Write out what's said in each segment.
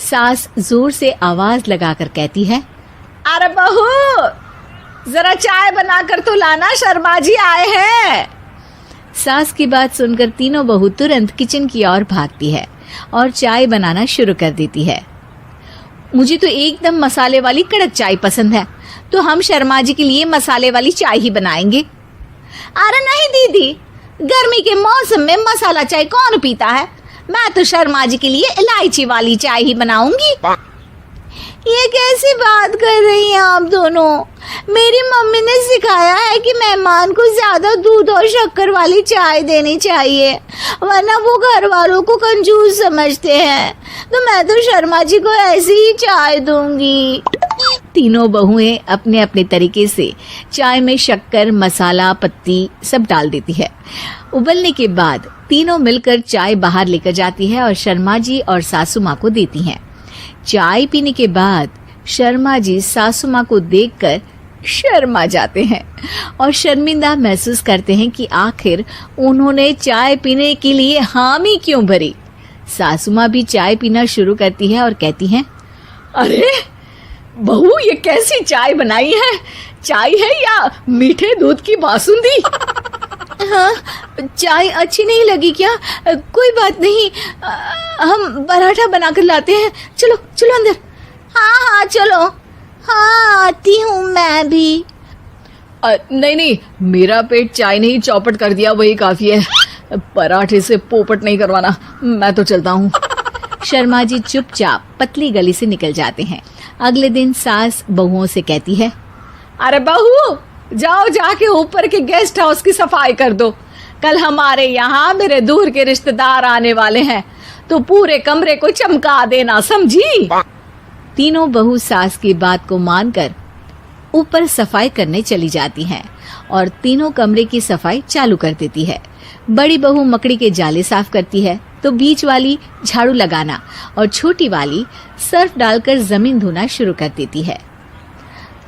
सास जोर से आवाज लगाकर कहती है, अरे बहू, जरा चाय बनाकर तो लाना, शर्मा जी आए हैं। सास की बात सुनकर तीनों बहू तुरंत किचन की ओर भागती है और चाय बनाना शुरू कर देती है। मुझे तो एकदम मसाले वाली कड़क चाय पसंद है, तो हम शर्मा जी के लिए मसाले वाली चाय ही बनाएंगे। अरे नहीं दीदी, गर्मी के मौसम में मसाला चाय कौन पीता है? मैं तो शर्मा जी के लिए इलायची वाली चाय ही बनाऊंगी। ये कैसी बात कर रही हैं आप दोनों? मेरी मम्मी ने सिखाया है कि मेहमान को ज्यादा दूध और शक्कर वाली चाय देनी चाहिए, वरना वो घर वालों को कंजूस समझते हैं। तो मैं तो शर्मा जी को ऐसी ही चाय दूंगी। तीनों बहुएं अपने अपने तरीके से चाय में शक्कर, मसाला, पत्ती सब डाल देती है। उबलने के बाद तीनों मिलकर चाय बाहर लेकर जाती है और शर्मा जी और सासू माँ को देती हैं। चाय पीने के बाद शर्मा जी सासू माँ को देखकर शर्मा जाते हैं और शर्मिंदा महसूस करते हैं कि आखिर उन्होंने चाय पीने के लिए हामी क्यों भरी। सासू माँ भी चाय पीना शुरू करती है और कहती हैं, अरे बहू, ये कैसी चाय बनाई है? चाय है या मीठे दूध की बासुंदी? हाँ, चाय अच्छी नहीं लगी क्या? कोई बात नहीं, हम पराठा बनाकर लाते हैं। चलो चलो अंदर। हाँ हाँ चलो। हाँ आती हूँ मैं भी। नहीं नहीं, मेरा पेट चाय ने ही चौपट कर दिया, वही काफी है। पराठे से पोपट नहीं करवाना, मैं तो चलता हूँ। शर्मा जी चुपचाप पतली गली से निकल जाते हैं। अगले दिन सास बहुओं से कहती है, अरे बहू, जाओ जाके ऊपर के गेस्ट हाउस की सफाई कर दो। कल हमारे यहाँ मेरे दूर के रिश्तेदार आने वाले हैं, तो पूरे कमरे को चमका देना, समझी? तीनों बहू सास की बात को मानकर ऊपर सफाई करने चली जाती हैं और तीनों कमरे की सफाई चालू कर देती है। बड़ी बहू मकड़ी के जाले साफ करती है, तो बीच वाली झाड़ू लगाना और छोटी वाली सर्फ डालकर जमीन धोना शुरू कर देती है।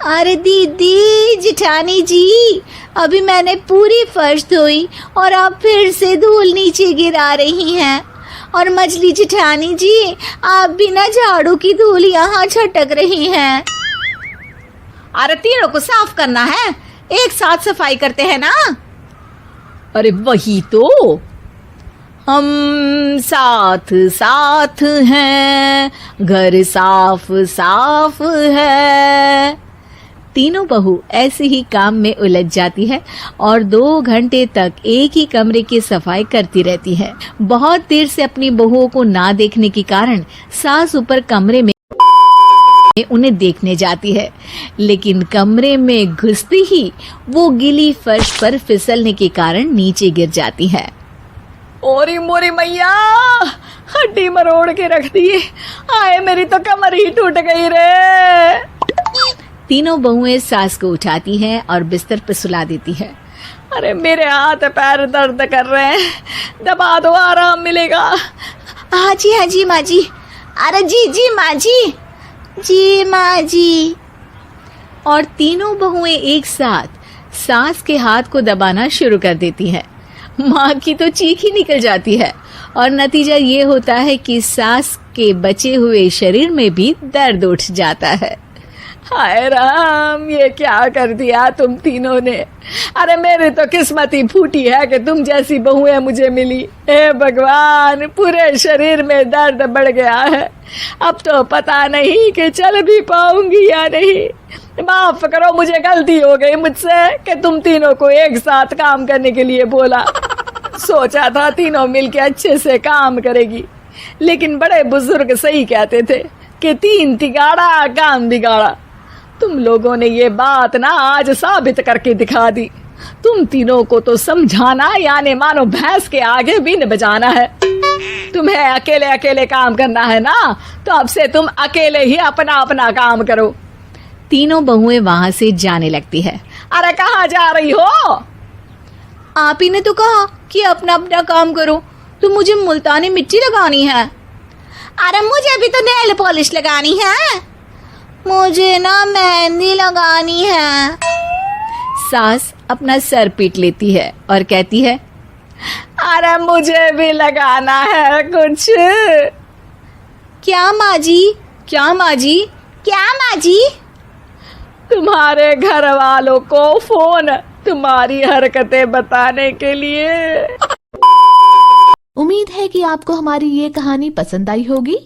अरे दीदी, जिठानी जी, अभी मैंने पूरी फर्श धोई और आप फिर से धूल नीचे गिरा रही हैं। और मछली जिठानी जी, आप बिना झाड़ू की धूल यहाँ छटक रही हैं। अरे तीनों को साफ करना है, एक साथ सफाई करते हैं ना। अरे वही तो, हम साथ साथ हैं, घर साफ साफ है। तीनों बहू ऐसे ही काम में उलझ जाती है और 2 घंटे तक एक ही कमरे की सफाई करती रहती है। बहुत देर से अपनी बहुओं को ना देखने के कारण सास ऊपर कमरे में उन्हें देखने जाती है, लेकिन कमरे में घुसती ही वो गीली फर्श पर फिसलने के कारण नीचे गिर जाती है। ओरी मोरी मैया, हड्डी मरोड़ के रख दी। आए, मेरी तो कमर ही टूट गई रे। तीनों बहुएं सास को उठाती हैं और बिस्तर पर सुला देती है। अरे मेरे हाथ पैर दर्द कर रहे हैं, दबा दो, आराम मिलेगा। हाँ जी माँ जी। अरे जी माँ जी, जी माँ जी। और तीनों बहुएं एक साथ सास के हाथ को दबाना शुरू कर देती हैं। माँ की तो चीख ही निकल जाती है और नतीजा ये होता है कि सास के बचे हुए शरीर में भी दर्द उठ जाता है। हाय राम, ये क्या कर दिया तुम तीनों ने? अरे मेरी तो किस्मत ही फूटी है कि तुम जैसी बहुएं मुझे मिली। हे भगवान, पूरे शरीर में दर्द बढ़ गया है। अब तो पता नहीं कि चल भी पाऊंगी या नहीं। माफ करो, मुझे गलती हो गई मुझसे कि तुम तीनों को एक साथ काम करने के लिए बोला। सोचा था तीनों मिलके अच्छे से काम करेगी, लेकिन बड़े बुजुर्ग सही कहते थे कि 3 तिगाड़ा काम बिगाड़ा। तुम लोगों ने ये बात ना आज साबित करके दिखा दी। तुम तीनों को तो समझाना यानी मानो भैंस के आगे बीन बजाना है। तुम्हें अकेले अकेले काम करना है ना, तो अब से तुम अकेले ही अपना अपना काम करो। तीनों बहुएं वहां से जाने लगती है। अरे कहाँ जा रही हो? आप ही ने तो कहा कि अपना अपना काम करो, तो मुझे मुल्तानी मिट्टी लगानी है। अरे मुझे भी तो नेल पॉलिश लगानी है। मुझे ना मेहंदी लगानी है। सास अपना सर पीट लेती है और कहती है, अरे मुझे भी लगाना है कुछ। क्या माँ जी? क्या माँ जी? क्या माँ जी? तुम्हारे घर वालों को फोन तुम्हारी हरकतें बताने के लिए। उम्मीद है कि आपको हमारी ये कहानी पसंद आई होगी।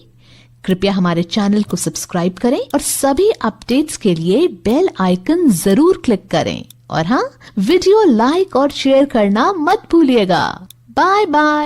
कृपया हमारे चैनल को सब्सक्राइब करें और सभी अपडेट्स के लिए बेल आइकन जरूर क्लिक करें। और हाँ, वीडियो लाइक और शेयर करना मत भूलिएगा। Bye bye.